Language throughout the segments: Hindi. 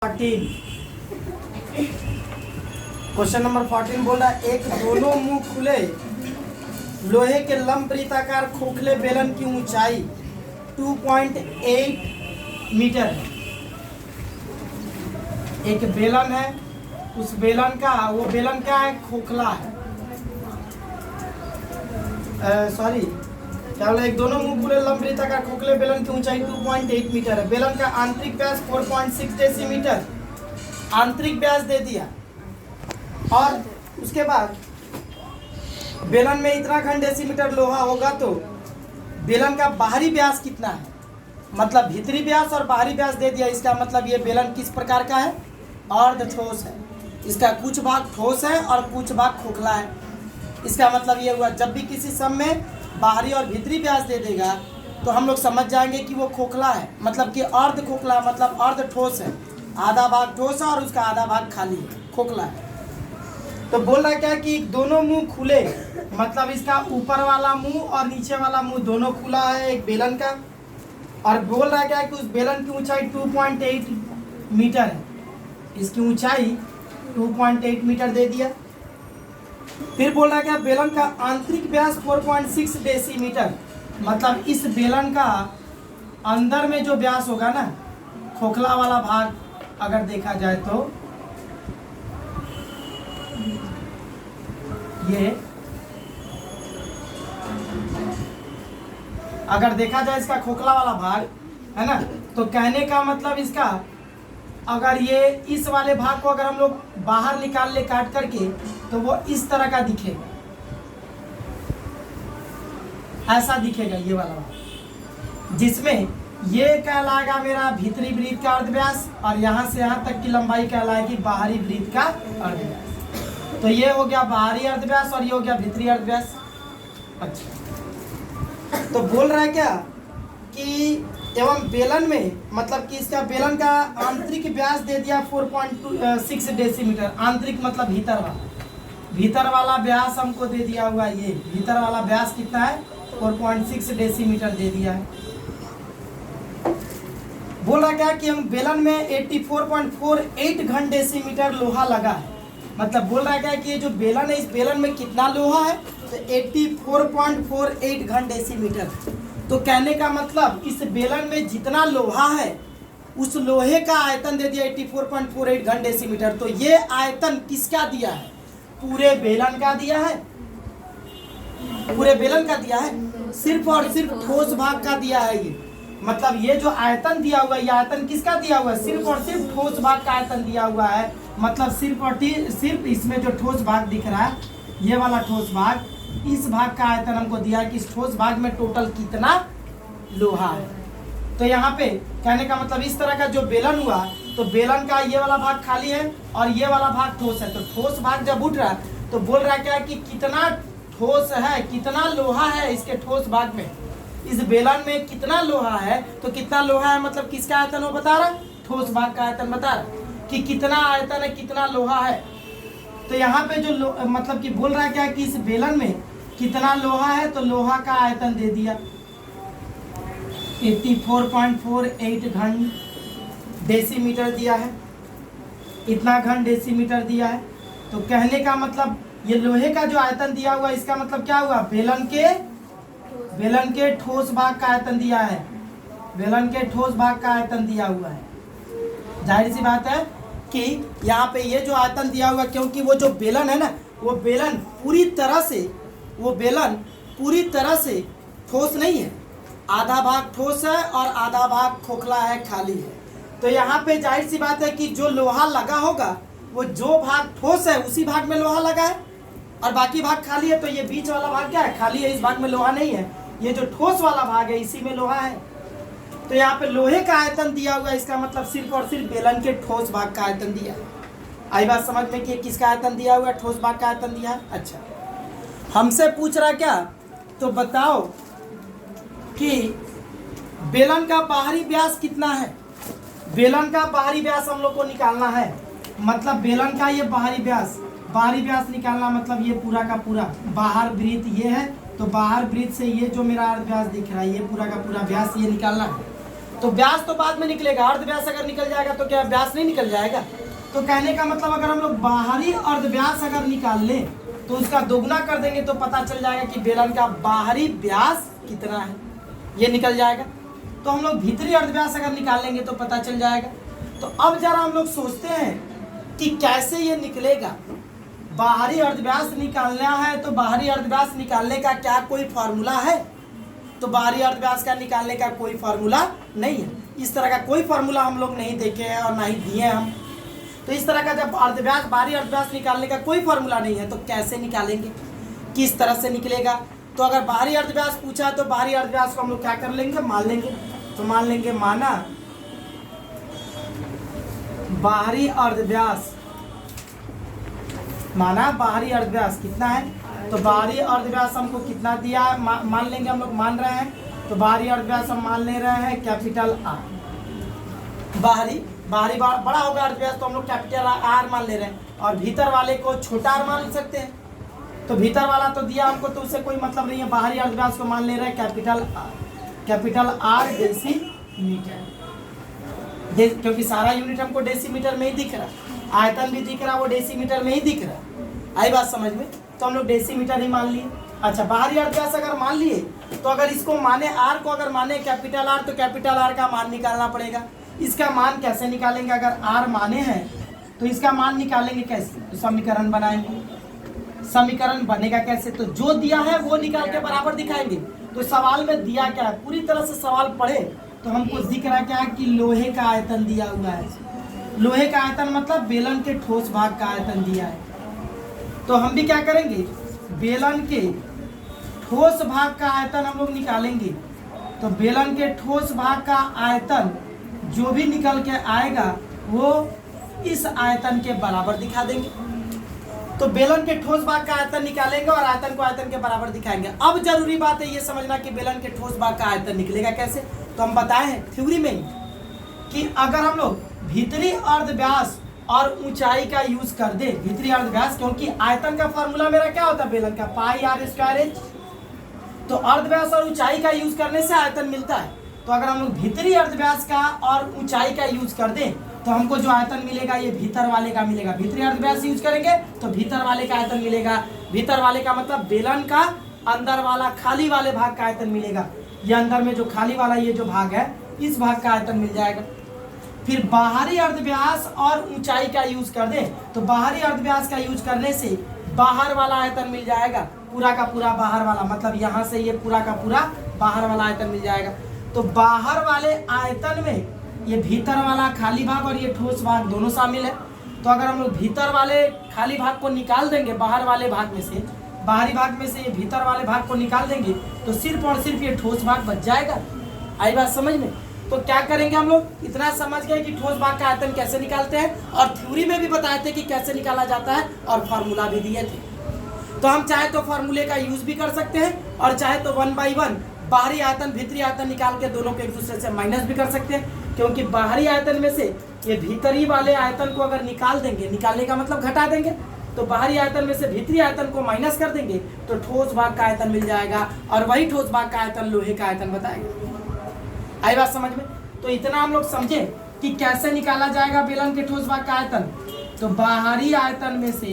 14 क्वेश्चन नंबर 14 बोल रहा है एक दोनों मुंह खुले लोहे के लंब वृत्ताकार खोखले बेलन की ऊंचाई 2.8 मीटर है। एक बेलन है, उस बेलन का वो बेलन क्या है, खोखला है। सॉरी क्या बोला, एक दोनों मुंह खुले लंब वृत्ताकार खोखले बेलन की ऊंचाई 2.8 मीटर है। बेलन का आंतरिक व्यास 4.6 डेसीमीटर आंतरिक व्यास दे दिया, और उसके बाद बेलन में इतना घन डेसीमीटर लोहा होगा तो बेलन का बाहरी व्यास कितना है, मतलब भीतरी व्यास और बाहरी व्यास दे दिया। इसका मतलब ये बेलन किस प्रकार का है, अर्ध ठोस है। इसका कुछ भाग ठोस है और कुछ भाग खोखला है। इसका मतलब ये हुआ जब भी किसी सम में बाहरी और भीतरी व्यास दे देगा तो हम लोग समझ जाएंगे कि वो खोखला है, मतलब कि अर्ध खोखला मतलब अर्ध ठोस है। आधा भाग ठोस है और उसका आधा भाग खाली है, खोखला है। तो बोल रहा है क्या कि दोनों मुंह खुले, मतलब इसका ऊपर वाला मुंह और नीचे वाला मुंह दोनों खुला है एक बेलन का। और बोल रहा है क्या कि उस बेलन की ऊंचाई 2.8 मीटर है। इसकी ऊंचाई 2.8 मीटर दे दिया। फिर बोल रहा है क्या बेलन का आंतरिक व्यास 4.6 डेसीमीटर, मतलब इस बेलन का अंदर में जो व्यास होगा ना, खोखला वाला भाग अगर देखा जाए तो ये अगर देखा जाए इसका खोखला वाला भाग है ना, तो कहने का मतलब इसका अगर ये इस वाले भाग को अगर हम लोग बाहर निकाल ले काट करके तो वो इस तरह का दिखेगा, ऐसा दिखेगा ये वाला भाग, जिसमें ये कहलाएगा मेरा भीतरी वृत्त का अर्धव्यास और यहाँ से यहाँ तक की लंबाई कहलाएगी बाहरी वृत्त का अर्धव्यास। तो ये हो गया बाहरी अर्धव्यास और ये हो गया भीतरी अर्धव्यास। अच्छा, तो बोल रहा है क्या कि एवं बेलन में, मतलब कि इसका बेलन का आंतरिक व्यास दे दिया 4.6 डेसीमीटर। आंतरिक मतलब भीतर वाला व्यास हमको दे दिया हुआ, ये भीतर वाला व्यास कितना है 4.6 डेसीमीटर दे दिया है। बोल रहा क्या कि हम बेलन में 84.48 घन डेसीमीटर लोहा लगा है। मतलब बोल रहा क्या कि ये जो बेलन है इस बेलन में कितना लोहा है, तो 84.48 घन डेसीमीटर। तो कहने का मतलब इस बेलन में जितना लोहा है उस लोहे का आयतन दे दिया 84.48 घन डेसीमीटर। तो ये आयतन किसका दिया है, पूरे बेलन का दिया है, पूरे बेलन का दिया है, सिर्फ और सिर्फ ठोस भाग का दिया है ये। मतलब ये जो आयतन दिया हुआ है, ये आयतन किसका दिया हुआ है, सिर्फ और सिर्फ ठोस भाग का आयतन दिया हुआ है। मतलब सिर्फ और सिर्फ इसमें जो ठोस भाग दिख रहा है, ये वाला ठोस भाग, इस भाग का आयतन हमको दिया है कि इस ठोस भाग में टोटल कितना लोहा है। तो यहाँ पे कहने का मतलब इस तरह का जो बेलन हुआ, तो बेलन का ये वाला भाग खाली है और ये वाला भाग ठोस है। तो ठोस भाग जब उठ रहा है तो बोल रहा है क्या कि कितना ठोस है, कितना लोहा है इसके ठोस भाग में, इस बेलन में कितना लोहा है। तो कितना लोहा है मतलब किसका आयतन वो बता रहा है, ठोस भाग का आयतन बता रहा है कि कितना आयतन है, कितना लोहा है। तो यहाँ पे जो मतलब कि बोल रहा है क्या कि इस बेलन में कितना लोहा है, तो लोहा का आयतन दे दिया 84.48 घन डेसीमीटर दिया है, इतना घन डेसीमीटर दिया है। तो कहने का मतलब ये लोहे का जो आयतन दिया हुआ, इसका मतलब क्या हुआ, बेलन के ठोस भाग का आयतन दिया है, बेलन के ठोस भाग का आयतन दिया हुआ है। जाहिर सी बात है कि यहाँ पे ये जो आयतन दिया हुआ, क्योंकि वो जो बेलन है ना, वो बेलन पूरी तरह से ठोस नहीं है, आधा भाग ठोस है और आधा भाग खोखला है, खाली है। तो यहाँ पे जाहिर सी बात है कि जो लोहा लगा होगा वो जो भाग ठोस है उसी भाग में लोहा लगा है और बाकी भाग खाली है। तो ये बीच वाला भाग क्या है, खाली है, इस भाग में लोहा नहीं है। ये जो ठोस वाला भाग है इसी में लोहा है। तो यहाँ पे लोहे का आयतन दिया हुआ है, इसका मतलब सिर्फ और सिर्फ बेलन के ठोस भाग का आयतन दिया है। आई बात समझ में कि किसका आयतन दिया हुआ है, ठोस भाग का आयतन दिया है। अच्छा, हमसे पूछ रहा क्या, तो बताओ कि बेलन का बाहरी व्यास कितना है। बेलन का बाहरी व्यास हम लोग को निकालना है, मतलब बेलन का ये बाहरी व्यास निकालना, मतलब ये पूरा का पूरा बाहर वृत्त ये है, तो बाहर वृत्त से ये जो मेरा व्यास दिख रहा है, ये पूरा का पूरा व्यास ये निकालना है। तो व्यास तो बाद में निकलेगा, अर्धव्यास अगर निकल जाएगा तो क्या व्यास नहीं निकल जाएगा। तो कहने का मतलब अगर हम लोग बाहरी अर्धव्यास अगर निकाल लें तो उसका दोगुना कर देंगे तो पता चल जाएगा कि बेलन का बाहरी व्यास कितना है, ये निकल जाएगा। तो हम लोग भीतरी अर्धव्यास अगर निकाल लेंगे तो पता चल जाएगा। तो अब जरा हम लोग सोचते हैं कि कैसे ये निकलेगा। बाहरी अर्धव्यास निकालना है तो बाहरी अर्धव्यास निकालने का क्या कोई फार्मूला है? तो बाहरी अर्धव्यास का निकालने का कोई फार्मूला नहीं है। इस तरह का कोई फार्मूला हम लोग नहीं देखे हैं और ना ही दिए हैं हम। तो इस तरह का जब अर्धव्यास बाहरी अर्धव्यास निकालने का कोई फार्मूला नहीं है तो कैसे निकालेंगे, किस तरह से निकलेगा? तो अगर बाहरी अर्धव्यास पूछा है तो बाहरी अर्धव्यास को हम लोग क्या कर लेंगे, मान लेंगे। तो मान लेंगे माना बाहरी अर्धव्यास, माना बाहरी अर्धव्यास कितना है, तो बाहरी अर्धव्यास हमको कितना दिया है मान लेंगे, हम लोग मान रहे हैं। तो बाहरी अर्धव्यास हम मान ले रहे हैं कैपिटल आर। बाहरी बड़ा होगा अर्धव्यास तो हम लोग कैपिटल आर मान ले रहे हैं, और भीतर वाले को छोटा आर मान सकते हैं। तो भीतर वाला तो दिया हमको तो उससे कोई मतलब नहीं है। बाहरी अर्धव्यास को मान ले रहे हैं कैपिटल आर डेसीमीटर, क्योंकि सारा यूनिट हमको डेसीमीटर में ही दिख रहा है, आयतन भी दिख रहा है वो डेसीमीटर में ही दिख रहा है। आई बात समझ में? तो हम लोग डेसीमीटर ही मान लिए। अच्छा, बाहरी अर्धव्यास अगर मान लिए तो अगर इसको माने आर को अगर माने कैपिटल आर तो कैपिटल आर का मान निकालना पड़ेगा। इसका मान कैसे निकालेंगे? अगर आर माने हैं तो इसका मान निकालेंगे कैसे? तो समीकरण बनाएंगे। समीकरण बनेगा कैसे? तो जो दिया है वो निकाल के बराबर दिखाएंगे। तो सवाल में दिया क्या है, पूरी तरह से सवाल पढ़े तो हमको दिख रहा क्या है कि लोहे का आयतन दिया हुआ है। लोहे का आयतन मतलब बेलन के ठोस भाग का आयतन दिया है। तो हम भी क्या करेंगे, बेलन के ठोस भाग का आयतन हम लोग निकालेंगे। तो बेलन के ठोस भाग का आयतन जो भी निकल के आएगा वो इस आयतन के बराबर दिखा देंगे। तो बेलन के ठोस भाग का आयतन निकालेंगे और आयतन को आयतन के बराबर दिखाएंगे। अब जरूरी बात है ये समझना कि बेलन के ठोस भाग का आयतन निकलेगा कैसे। तो हम बताए हैं थ्योरी में ही कि अगर हम लोग भीतरी अर्धव्यास और ऊंचाई का यूज कर दे, भीतरी अर्धव्यास, क्योंकि आयतन का फॉर्मूला मेरा क्या होता है बेलन का, पाई आर स्क्वायर एच। तो अर्धव्यास और ऊंचाई का यूज करने से आयतन मिलता है। तो अगर हम लोग भीतरी अर्धव्यास का और ऊंचाई का यूज कर दें तो हमको जो आयतन मिलेगा ये भीतर वाले का मिलेगा। भीतरी अर्धव्यास यूज करेंगे तो भीतर वाले का आयतन मिलेगा। भीतर वाले का मतलब बेलन का अंदर वाला खाली वाले भाग का आयतन मिलेगा। ये अंदर में जो खाली वाला ये जो भाग है इस भाग का आयतन मिल जाएगा। फिर बाहरी अर्धव्यास और ऊंचाई का यूज कर दें तो बाहरी अर्धव्यास का यूज करने से बाहर वाला आयतन मिल जाएगा, पूरा का पूरा बाहर वाला, मतलब यहाँ से ये पूरा का पूरा बाहर वाला आयतन मिल जाएगा। तो बाहर वाले आयतन में ये भीतर वाला खाली भाग और ये ठोस भाग दोनों शामिल है। तो अगर हम लोग भीतर वाले खाली भाग को निकाल देंगे बाहर वाले भाग में से, बाहरी भाग में से ये भीतर वाले भाग को निकाल देंगे तो सिर्फ और सिर्फ ये ठोस भाग बच जाएगा। आई बात समझ में? तो क्या करेंगे हम लोग, इतना समझ गए कि ठोस भाग का आयतन कैसे निकालते हैं और थ्योरी में भी बताए थे कि कैसे निकाला जाता है और फार्मूला भी दिए थे। तो हम चाहे तो फार्मूले का यूज भी कर सकते हैं और चाहे तो 1 बाई 1 बाहरी आयतन भीतरी आयतन निकाल के दोनों को एक दूसरे से माइनस भी कर सकते हैं। क्योंकि बाहरी आयतन में से ये भीतरी वाले आयतन को अगर निकाल देंगे, निकालने का मतलब घटा देंगे, तो बाहरी आयतन में से भीतरी आयतन को माइनस कर देंगे तो ठोस भाग का आयतन मिल जाएगा और वही ठोस भाग का आयतन लोहे का आयतन बताएगा। आई बात समझ में? तो इतना हम लोग समझे कि कैसे निकाला जाएगा बेलन के ठोस भाग का आयतन। तो बाहरी आयतन में से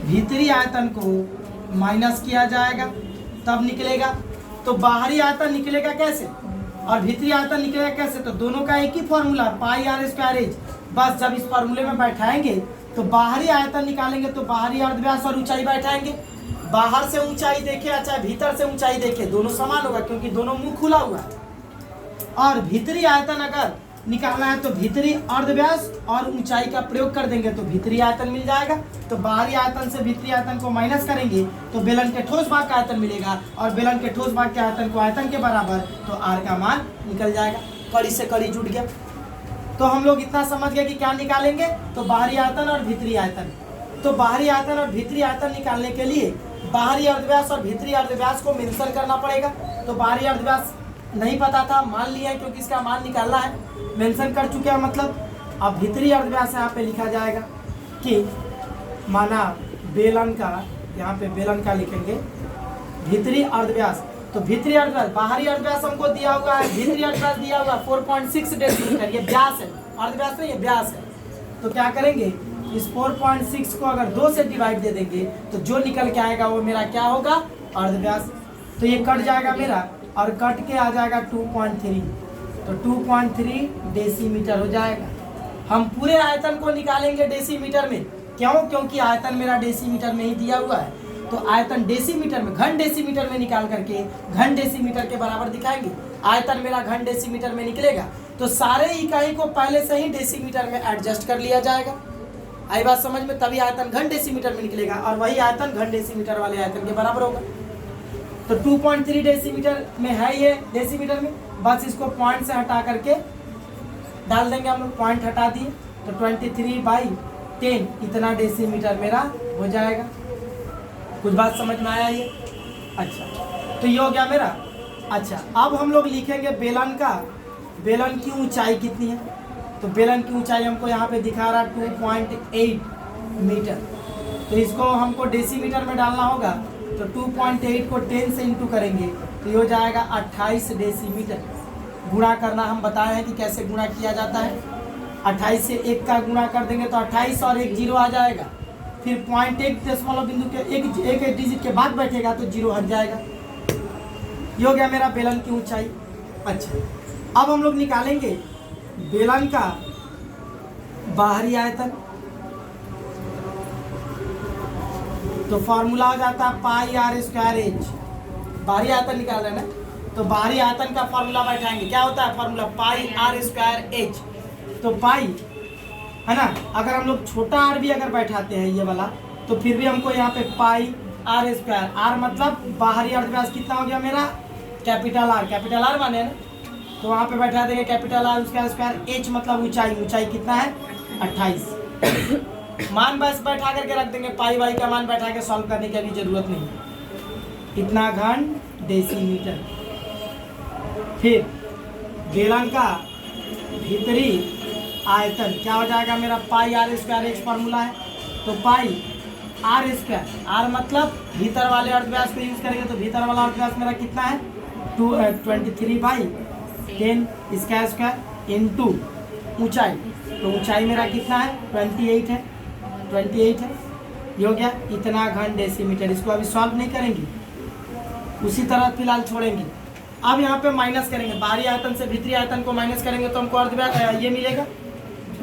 भीतरी आयतन को माइनस किया जाएगा तब निकलेगा। तो बाहरी आयतन निकलेगा कैसे और भीतरी आयतन निकलेगा कैसे? तो दोनों का एक ही formula pi are square h. बस जब इस फॉर्मूले में बैठाएंगे तो बाहरी आयतन निकालेंगे तो बाहरी अर्धव्यास और ऊंचाई बैठाएंगे। बाहर से ऊंचाई देखे या चाहे भीतर से ऊंचाई देखे दोनों समान होगा क्योंकि दोनों मुंह खुला हुआ है। और भीतरी आयतन अगर निकालना है तो भीतरी अर्धव्यास और ऊंचाई का प्रयोग कर देंगे तो भीतरी आयतन मिल जाएगा। तो बाहरी आयतन से भीतरी आयतन को माइनस करेंगे तो बेलन के ठोस भाग का आयतन मिलेगा और बेलन के ठोस भाग के आयतन को आयतन के बराबर, तो आर का मान निकल जाएगा। कड़ी से कड़ी जुड़ गया। तो हम लोग इतना समझ गए कि क्या निकालेंगे, तो बाहरी आयतन और भीतरी आयतन। तो बाहरी आयतन और भीतरी आयतन निकालने के लिए बाहरी अर्धव्यास और भीतरी अर्धव्यास को मेंशन करना पड़ेगा। तो बाहरी अर्धव्यास नहीं पता था, मान लिया है क्योंकि इसका मान निकालना है, मेंशन कर चुके हैं मतलब। अब भीतरी अर्धव्यास यहाँ पे लिखा जाएगा कि माना बेलन का, यहाँ पे बेलन का लिखेंगे भीतरी अर्धव्यास। तो भीतरी अर्धव्यास, बाहरी अर्धव्यास हमको दिया हुआ है, भीतरी अर्धव्यास दिया हुआ 4.6 डेसीमीटर, ये व्यास है, अर्धव्यास नहीं, ये व्यास है। तो क्या करेंगे, इस 4.6 को अगर 2 से डिवाइड दे देंगे तो जो निकल के आएगा वो मेरा क्या होगा, अर्धव्यास। तो ये कट जाएगा मेरा और कट के आ जाएगा 2.3, तो 2.3 डेसीमीटर हो जाएगा। हम पूरे आयतन को निकालेंगे डेसीमीटर में, क्यों, क्योंकि आयतन मेरा डेसीमीटर में ही दिया हुआ है। तो आयतन डेसीमीटर में, घन डेसीमीटर में निकाल करके घन डेसीमीटर के बराबर दिखाएंगे। आयतन मेरा घन डेसीमीटर में निकलेगा तो सारे इकाई को पहले से ही डेसीमीटर में एडजस्ट कर लिया जाएगा। आई बात समझ में, तभी आयतन घन डेसीमीटर में निकलेगा और वही आयतन घन डेसीमीटर वाले आयतन के बराबर होगा। तो 2.3 डेसीमीटर में है ये डेसीमीटर में, बस इसको पॉइंट से हटा करके डाल देंगे हम लोग, पॉइंट हटा दिए तो 23/10 इतना डेसीमीटर मेरा हो जाएगा। कुछ बात समझ में आया ये? अच्छा, तो ये हो गया मेरा। अच्छा, अब हम लोग लिखेंगे बेलन का, बेलन की ऊंचाई कितनी है। तो बेलन की ऊंचाई हमको यहाँ पे दिखा रहा है 2.8 मीटर, तो इसको हमको डेसीमीटर में डालना होगा। तो 2.8 को 10 से इंटू करेंगे तो ये हो जाएगा 28 डेसीमीटर। गुणा करना हम बताए हैं कि कैसे गुणा किया जाता है। 28 से 1 का गुणा कर देंगे तो 28 और 1 0 आ जाएगा, फिर 0.1 दशमलव बिंदु के एक डिजिट के बाद बैठेगा तो 0 हट जाएगा। ये हो गया मेरा बेलन की ऊंचाई। अच्छा, अब हम लोग निकालेंगे बेलन का बाहरी आयतन। तो फॉर्मूला हो जाता है पाई आर स्क्वायर एच। बाहरी आयतन निकाल रहे हैं ना, तो बाहरी आयतन का फॉर्मूला बैठाएंगे। क्या होता है formula, pi are square H. तो पाई है ना, अगर हम लोग छोटा आर भी अगर बैठाते हैं ये वाला, तो फिर भी हमको यहाँ पे पाई आर स्क्वायर, आर मतलब बाहरी अर्धव्यास कितना हो गया मेरा, कैपिटल आर, कैपिटल आर माने ना, तो वहाँ पे बैठा देंगे कैपिटल आर उसका स्क्वायर। एच मतलब ऊंचाई, ऊंचाई कितना है 28। मान बस बैठा करके रख देंगे, पाई वाई का मान बैठा के सॉल्व करने की अभी जरूरत नहीं। इतना घन डेसीमीटर। फिर बेलन का भीतरी आयतन क्या हो जाएगा मेरा, पाई आर स्क्वायर एच फॉर्मूला है। तो पाई आर स्क्वायर, आर मतलब भीतर वाले अर्धव्यास को यूज करेंगे तो भीतर वाला अर्धव्यास मेरा कितना है 23/10 इसका स्क्वायर इंटू ऊंचाई। तो ऊंचाई मेरा कितना है 28 है, 28 है। ये हो गया इतना घन डेसीमीटर। इसको अभी सॉल्व नहीं करेंगे, उसी तरह फिलहाल छोड़ेंगे। अब यहाँ पे माइनस करेंगे, बाहरी आयतन से भीतरी आयतन को माइनस करेंगे तो हमको अर्धव्यास ये मिलेगा,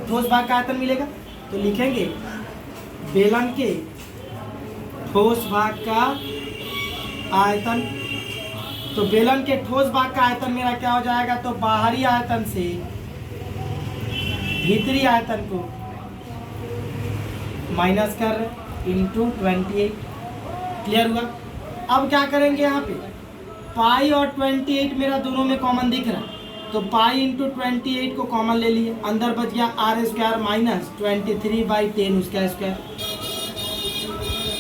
ठोस भाग का आयतन मिलेगा। तो लिखेंगे बेलन के ठोस भाग का आयतन। तो बेलन के ठोस भाग का आयतन मेरा क्या हो जाएगा, तो बाहरी आयतन से भीतरी आयतन को माइनस कर इंटू 28। क्लियर हुआ? अब क्या करेंगे, यहाँ पे पाई और 28 मेरा दोनों में कॉमन दिख रहा है, तो पाई इंटू 28 को कॉमन ले लिए, अंदर बच गया आर स्क्वायर माइनस 23/10 उसका स्क्वायर।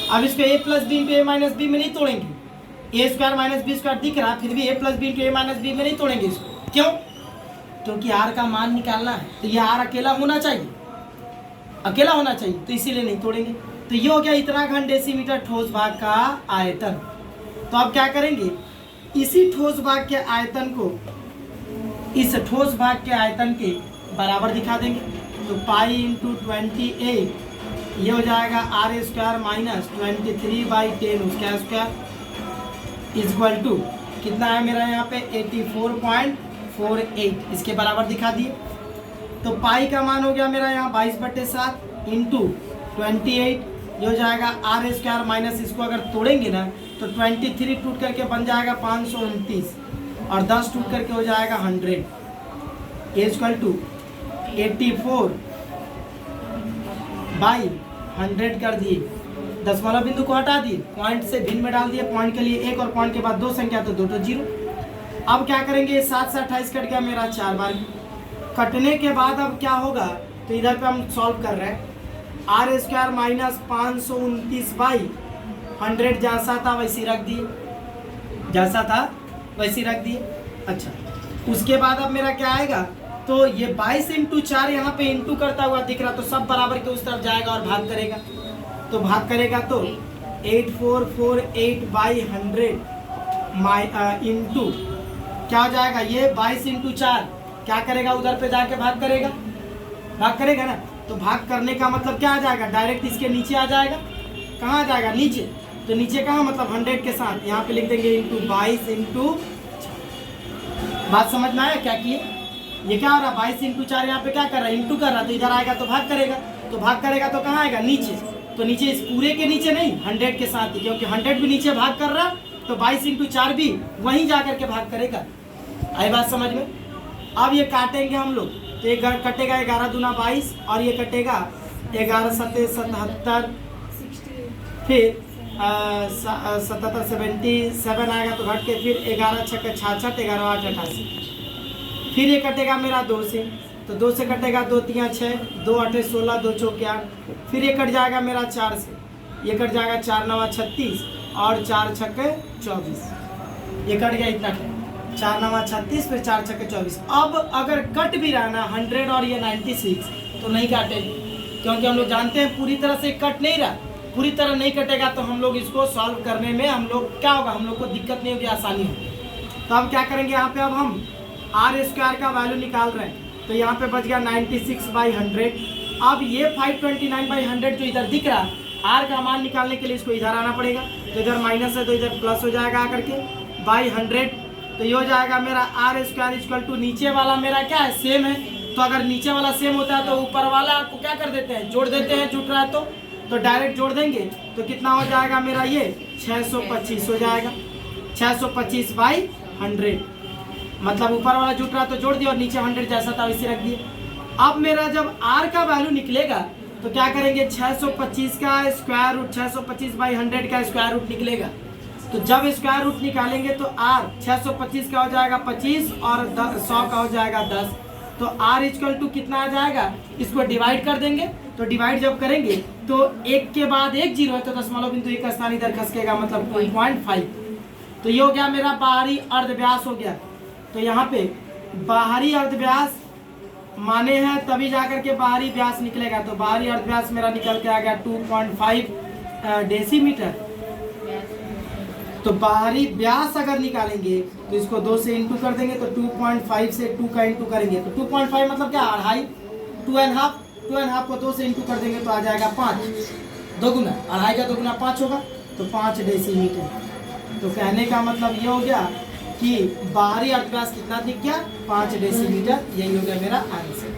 अब इसको a plus B into A minus B में नहीं तोड़ेंगे, A square minus B square दिख रहा है, फिर भी A plus B into A minus B में नहीं तोड़ेंगे इसको। क्यों? क्योंकि आर का मान निकालना है, तो ये आर अकेला होना चाहिए, अकेला होना चाहिए, तो इसीलिए नहीं तोड़ेंगे। तो ये हो गया इतना घन डेसीमीटर ठोस भाग का आयतन। तो अब क्या करेंगे, इसी ठोस भाग के आयतन को इस ठोस भाग के आयतन के बराबर दिखा देंगे। तो पाई इंटू 28 ये हो जाएगा आर स्क्वायर माइनस 23/10 उसका स्क्वायर इक्वल टू कितना है मेरा यहाँ पे 84.48 इसके बराबर दिखा दिए। तो पाई का मान हो गया मेरा यहाँ 22/7 इंटू 28 ये हो जाएगा आर स्क्वायर माइनस, इसको अगर तोड़ेंगे ना तो 23 टूट करके बन जाएगा 529 और 10 टूट करके हो जाएगा 100 इक्वल टू 84/100 कर दिए, दशमलव बिंदु को हटा दिए, पॉइंट से भिन्न में डाल दिए, पॉइंट के लिए 1 और पॉइंट के बाद 2 संख्या तो 2 तो 0। अब क्या करेंगे, 7 से 28 कट गया मेरा 4 बार। कटने के बाद अब क्या होगा, तो इधर पे हम सॉल्व कर रहे हैं, आर स्क्वायर माइनस 529/100 जैसा था वैसे रख दिए, जैसा था वैसे रख दिए। अच्छा, उसके बाद अब मेरा क्या आएगा, तो ये 22 इंटू 4 यहाँ पे इंटू करता हुआ दिख रहा, तो सब बराबर के उस तरफ जाएगा और भाग करेगा। तो भाग करेगा तो 8448/100 इंटू क्या हो जाएगा, ये 22 इंटू 4 क्या करेगा, उधर पे जाके भाग करेगा ना। तो भाग करने का मतलब क्या आ जाएगा, डायरेक्ट इसके नीचे आ जाएगा। कहाँ आ जाएगा, नीचे। तो नीचे कहाँ, मतलब 100 के साथ यहाँ पे लिख देंगे इंटू 22 इंटू। बात समझ में आया क्या किए, ये क्या हो रहा है, 22 इंटू 4 यहाँ पे क्या कर रहा है, इंटू कर रहा है। तो इधर आएगा तो भाग करेगा, तो भाग करेगा तो कहाँ आएगा, नीचे। तो नीचे इस पूरे के नीचे नहीं, 100 के साथ ही, क्योंकि 100 भी नीचे भाग कर रहा, तो 22 इंटू 4 भी वहीं जा करके भाग करेगा। आई बात समझ में। अब ये काटेंगे हम लोग, तो ये कटेगा 11 दूना 22 और ये कटेगा 11 सत्ते 77, फिर 77 77 आएगा तो घट के फिर 11 छक्के 66, 11 8 88, फिर ये कटेगा मेरा 2 से, तो 2 से कटेगा 2 3 6, 2 8 16, 2 चौके 8, फिर ये कट जाएगा मेरा 4 से, ये कट जाएगा 4 9 36 और 4 छक्के 24, ये कट गया इतना 4 9 36 फिर 4 छक्के 24। अब अगर कट भी रहा ना 100 और ये 96 तो नहीं काटेंगे, क्योंकि हम लोग जानते हैं पूरी तरह से कट नहीं रहा, पूरी तरह नहीं कटेगा तो हम लोग इसको सॉल्व करने में हम लोग क्या होगा, हम लोग को दिक्कत नहीं होगी, आसानी होगी। तो अब क्या करेंगे, यहाँ पे अब हम आर स्क्वायर का वैल्यू निकाल रहे हैं, तो यहाँ पे बच गया 96/100। अब ये 529/100 जो इधर दिख रहा है, आर का मान निकालने के लिए इसको इधर आना पड़ेगा, तो इधर माइनस है तो इधर प्लस हो जाएगा आकर के बाई 100। तो ये हो जाएगा मेरा आर स्क्वायर इक्वल टू, नीचे वाला मेरा क्या है, सेम है, तो अगर नीचे वाला सेम होता है तो ऊपर वाला को क्या कर देते हैं, जोड़ देते हैं, जुट रहा है तो डायरेक्ट जोड़ देंगे, तो कितना हो जाएगा मेरा, ये 625 हो जाएगा, 625/100, मतलब ऊपर वाला जुट रहा तो जोड़ दिया और नीचे 100 जैसा था वैसे रख दिए। अब मेरा जब r का वैल्यू निकलेगा तो क्या करेंगे, 625 का स्क्वायर रूट, 625/100 का स्क्वायर रूट निकलेगा, तो जब स्क्वायर रूट निकालेंगे तो r 625 का हो जाएगा 25 और 100 का हो जाएगा 10, तो r इक्वल टू कितना आ जाएगा, इसको डिवाइड कर देंगे, तो डिवाइड जब करेंगे तो एक के बाद एक जीरो है तो दशमलव बिंदु एक स्थान इधर खसकेगा, मतलब 2.5। तो ये हो गया मेरा बाहरी अर्धव्यास हो गया। तो यहाँ पे बाहरी अर्धव्यास माने हैं तभी जाकर के बाहरी व्यास निकलेगा, तो बाहरी अर्धव्यास मेरा निकल के आ गया 2.5 डेसीमीटर। तो बाहरी व्यास अगर निकालेंगे तो इसको 2 से इंटू कर देंगे, तो 2.5 से 2 का इंटू करेंगे तो 2.5 मतलब क्या, 2.5, 2.5 को 2 से इंटू कर देंगे तो आ जाएगा 5, दोगुना 2.5 का दोगुना 5 होगा, तो 5 डेसीमीटर। तो कहने का मतलब ये हो गया कि बाहरी अर्धव्यास कितना दिख गया, 5 डेसीमीटर। यही हो गया मेरा आंसर।